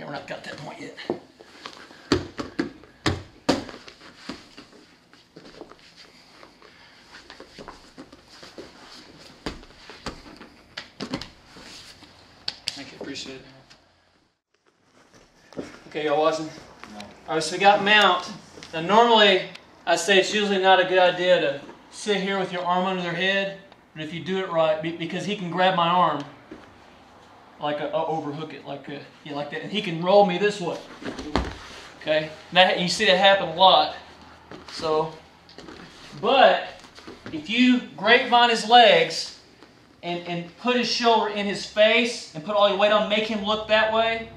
Yeah, we're not got that point yet. Thank you, appreciate it. Okay, y'all watching? All right, so we got mount. Now normally, I say it's usually not a good idea to sit here with your arm under their head, but if you do it right, because he can grab my arm, like overhook it, like that, and he can roll me this way. Okay, now you see that happen a lot. So, but if you grapevine his legs and put his shoulder in his face and put all your weight on, make him look that way,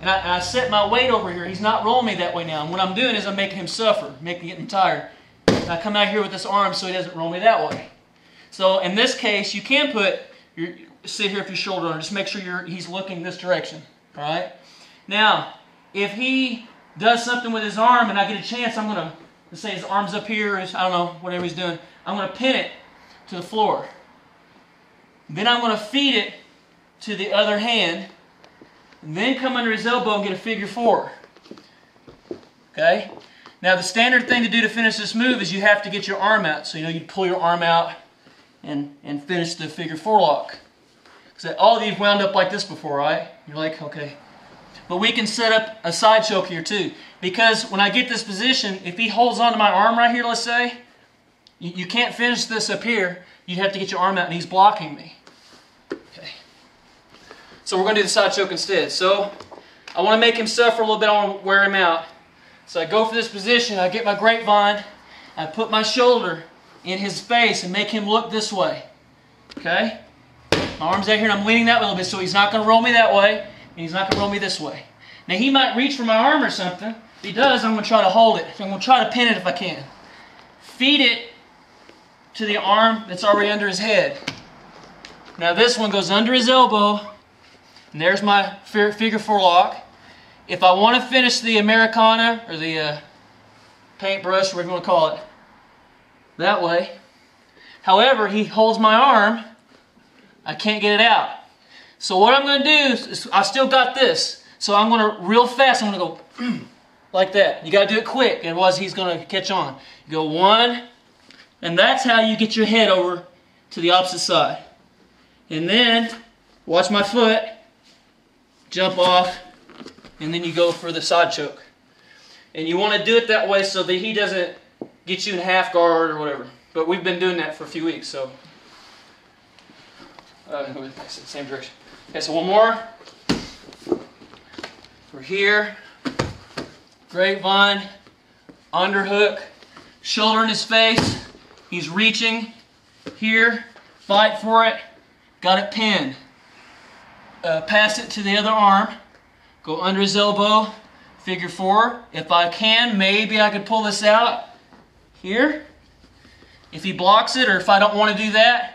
and I set my weight over here, he's not rolling me that way now. And what I'm doing is I'm making him suffer, making him tired. And I come out here with this arm so he doesn't roll me that way. So in this case, you can sit here with your shoulder on. Just make sure he's looking this direction. All right. Now, if he does something with his arm and I get a chance, I'm gonna, let's say his arm's up here, I don't know, whatever he's doing. I'm gonna pin it to the floor. Then I'm gonna feed it to the other hand. And then come under his elbow and get a figure 4. Okay. Now the standard thing to do to finish this move is you have to get your arm out. So you pull your arm out and finish the figure 4 lock. So all of you have wound up like this before, right? You're like, okay. But we can set up a side choke here too. Because when I get this position, if he holds onto my arm right here, let's say, you can't finish this up here. You have to get your arm out and he's blocking me. Okay. So we're going to do the side choke instead. So I want to make him suffer a little bit. I want to wear him out. So I go for this position. I get my grapevine. I put my shoulder in his face and make him look this way. Okay? My arm's out here and I'm leaning that way a little bit, so he's not going to roll me that way, and he's not going to roll me this way. Now he might reach for my arm or something. If he does, I'm going to try to hold it. I'm going to try to pin it if I can. Feed it to the arm that's already under his head. Now this one goes under his elbow, and there's my figure 4 lock. If I want to finish the Americana, or the paintbrush, whatever you want to call it, that way. However, he holds my arm. I can't get it out. So what I'm going to do is, I still got this. So I'm going to, real fast, I'm going to go like that. You got to do it quick, otherwise he's going to catch on. You go 1, and that's how you get your head over to the opposite side. And then, watch my foot, jump off, and then you go for the side choke. And you want to do it that way so that he doesn't get you in half guard or whatever. But we've been doing that for a few weeks, so. Same direction. Okay, so one more. We're here. Grapevine, underhook, shoulder in his face. He's reaching here. Fight for it. Got it pinned. Pass it to the other arm. Go under his elbow. Figure 4. If I can, maybe I could pull this out here. If he blocks it, or if I don't want to do that,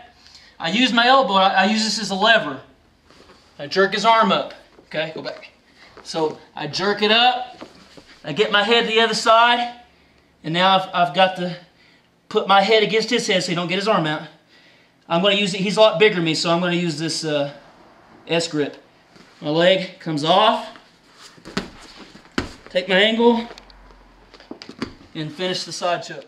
I use my elbow. I use this as a lever. I jerk his arm up. Okay, go back. So I jerk it up. I get my head to the other side, and now I've got to put my head against his head so he don't get his arm out. I'm going to use it. He's a lot bigger than me, so I'm going to use this S-grip. My leg comes off. Take my angle and finish the side choke.